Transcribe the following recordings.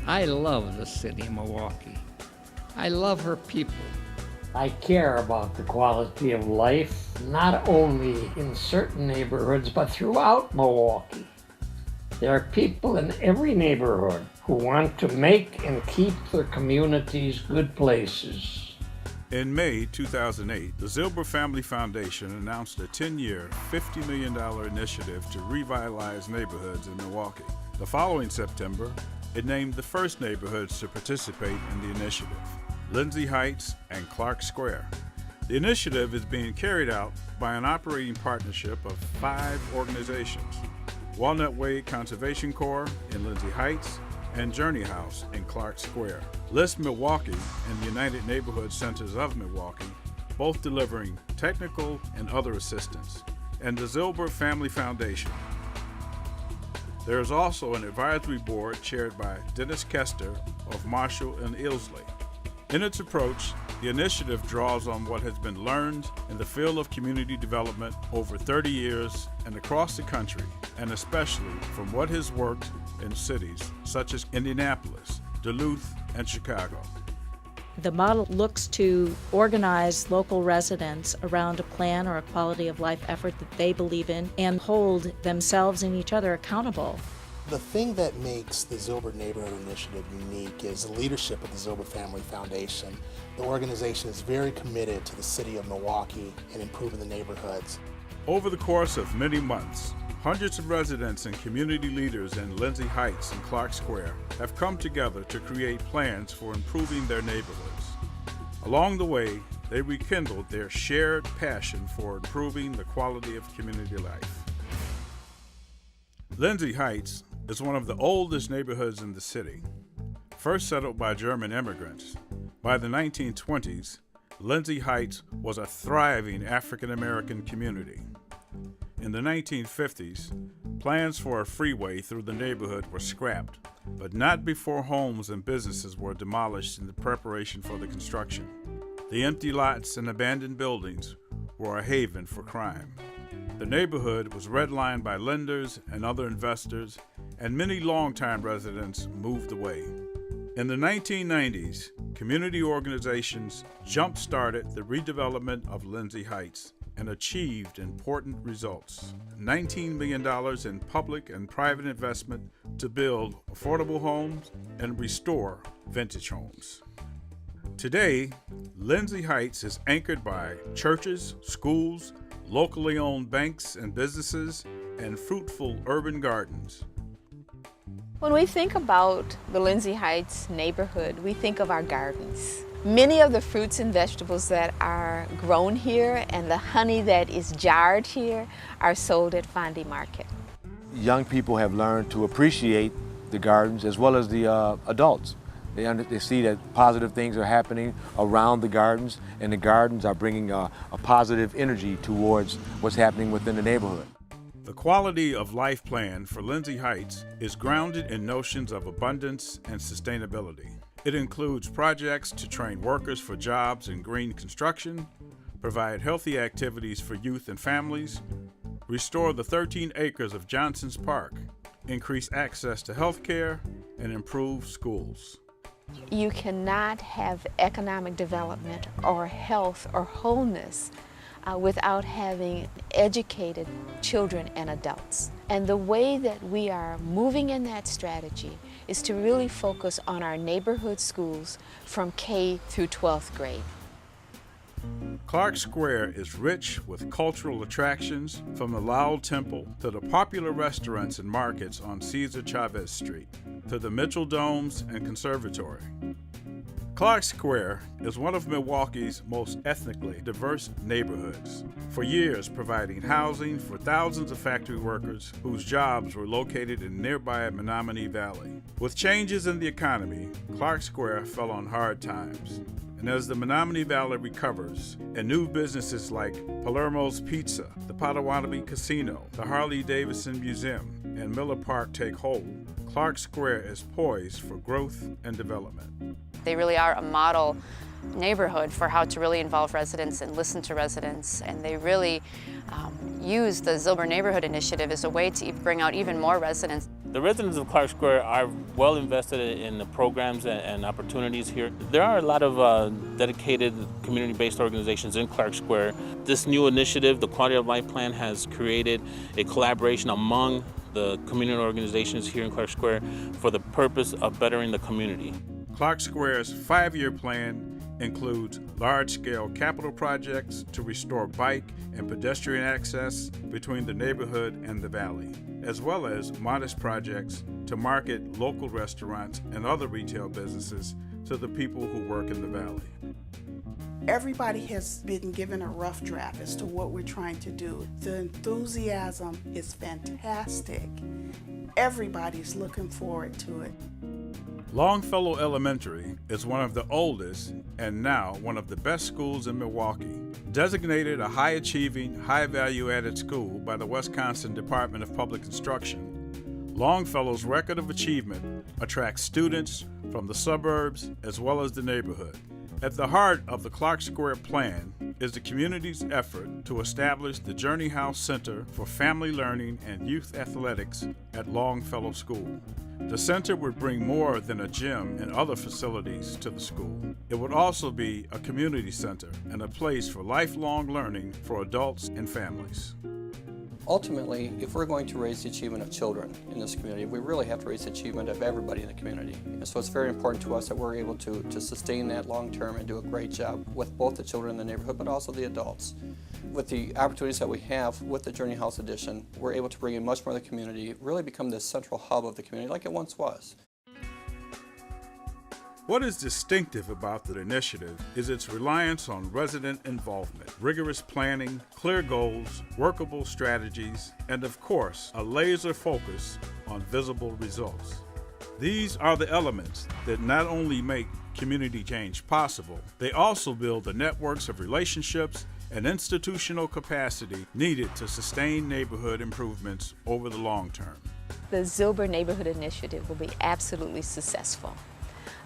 I love the city of Milwaukee. I love her people. I care about the quality of life, not only in certain neighborhoods, but throughout Milwaukee. There are people in every neighborhood who want to make and keep their communities good places. In May 2008, the Zilber Family Foundation announced a 10-year, $50 million initiative to revitalize neighborhoods in Milwaukee. The following September, it named the first neighborhoods to participate in the initiative: Lindsay Heights and Clark Square. The initiative is being carried out by an operating partnership of 5 organizations: Walnut Way Conservation Corps in Lindsay Heights and Journey House in Clark Square, List Milwaukee and the United Neighborhood Centers of Milwaukee, both delivering technical and other assistance, and the Zilber Family Foundation. There is also an advisory board chaired by Dennis Kester of Marshall and Ilsley. In its approach, the initiative draws on what has been learned in the field of community development over 30 years and across the country, and especially from what has worked in cities such as Indianapolis, Duluth, and Chicago. The model looks to organize local residents around a plan or a quality of life effort that they believe in and hold themselves and each other accountable. The thing that makes the Zilber Neighborhood Initiative unique is the leadership of the Zilber Family Foundation. The organization is very committed to the city of Milwaukee and improving the neighborhoods. Over the course of many months, hundreds of residents and community leaders in Lindsay Heights and Clark Square have come together to create plans for improving their neighborhoods. Along the way, they rekindled their shared passion for improving the quality of community life. Lindsay Heights is one of the oldest neighborhoods in the city. First settled by German immigrants, by the 1920s, Lindsay Heights was a thriving African-American community. In the 1950s, plans for a freeway through the neighborhood were scrapped, but not before homes and businesses were demolished in the preparation for the construction. The empty lots and abandoned buildings were a haven for crime. The neighborhood was redlined by lenders and other investors, and many longtime residents moved away. In the 1990s, community organizations jump-started the redevelopment of Lindsay Heights and achieved important results. $19 million in public and private investment to build affordable homes and restore vintage homes. Today, Lindsay Heights is anchored by churches, schools, locally owned banks and businesses, and fruitful urban gardens. When we think about the Lindsay Heights neighborhood, we think of our gardens. Many of the fruits and vegetables that are grown here and the honey that is jarred here are sold at Fondy Market. Young people have learned to appreciate the gardens as well as the adults. They see that positive things are happening around the gardens, and the gardens are bringing a positive energy towards what's happening within the neighborhood. The quality of life plan for Lindsay Heights is grounded in notions of abundance and sustainability. It includes projects to train workers for jobs in green construction, provide healthy activities for youth and families, restore the 13 acres of Johnson's Park, increase access to health care, and improve schools. You cannot have economic development or health or wholeness without having educated children and adults. And the way that we are moving in that strategy is to really focus on our neighborhood schools from K through 12th grade. Clark Square is rich with cultural attractions, from the Loud Temple to the popular restaurants and markets on Cesar Chavez Street, to the Mitchell Domes and Conservatory. Clark Square is one of Milwaukee's most ethnically diverse neighborhoods, for years providing housing for thousands of factory workers whose jobs were located in nearby Menominee Valley. With changes in the economy, Clark Square fell on hard times. And as the Menominee Valley recovers, and new businesses like Palermo's Pizza, the Potawatomi Casino, the Harley-Davidson Museum, and Miller Park take hold, Clark Square is poised for growth and development. They really are a model neighborhood for how to really involve residents and listen to residents, and they really use the Zilber Neighborhood Initiative as a way to bring out even more residents. The residents of Clark Square are well invested in the programs and opportunities here. There are a lot of dedicated community-based organizations in Clark Square. This new initiative, the Quality of Life Plan, has created a collaboration among the community organizations here in Clark Square for the purpose of bettering the community. Clark Square's 5-year plan includes large-scale capital projects to restore bike and pedestrian access between the neighborhood and the valley, as well as modest projects to market local restaurants and other retail businesses to the people who work in the valley. Everybody has been given a rough draft as to what we're trying to do. The enthusiasm is fantastic. Everybody's looking forward to it. Longfellow Elementary is one of the oldest and now one of the best schools in Milwaukee. Designated a high-achieving, high-value-added school by the Wisconsin Department of Public Instruction, Longfellow's record of achievement attracts students from the suburbs as well as the neighborhood. At the heart of the Clark Square Plan is the community's effort to establish the Journey House Center for Family Learning and Youth Athletics at Longfellow School. The center would bring more than a gym and other facilities to the school. It would also be a community center and a place for lifelong learning for adults and families. Ultimately, if we're going to raise the achievement of children in this community, we really have to raise the achievement of everybody in the community. And so it's very important to us that we're able to sustain that long term and do a great job with both the children in the neighborhood, but also the adults. With the opportunities that we have with the Journey House Edition, we're able to bring in much more of the community, really become the central hub of the community like it once was. What is distinctive about the initiative is its reliance on resident involvement, rigorous planning, clear goals, workable strategies, and of course, a laser focus on visible results. These are the elements that not only make community change possible, they also build the networks of relationships and institutional capacity needed to sustain neighborhood improvements over the long term. The Zilber Neighborhood Initiative will be absolutely successful.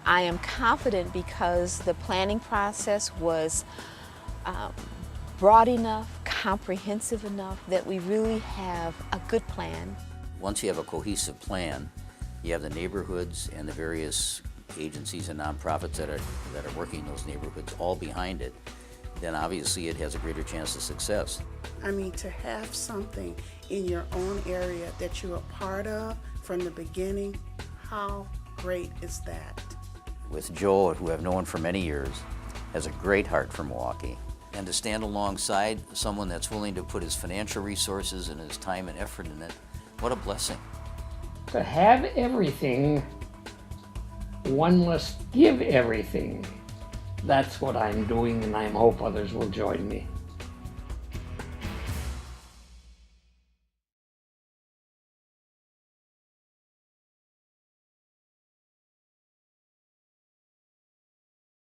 I am confident because the planning process was broad enough, comprehensive enough that we really have a good plan. Once you have a cohesive plan, you have the neighborhoods and the various agencies and nonprofits that are working in those neighborhoods all behind it, then obviously it has a greater chance of success. I mean, to have something in your own area that you're a part of from the beginning, how great is that? With Joe, who I've known for many years, has a great heart for Milwaukee. And to stand alongside someone that's willing to put his financial resources and his time and effort in it, what a blessing. To have everything, one must give everything. That's what I'm doing, and I hope others will join me.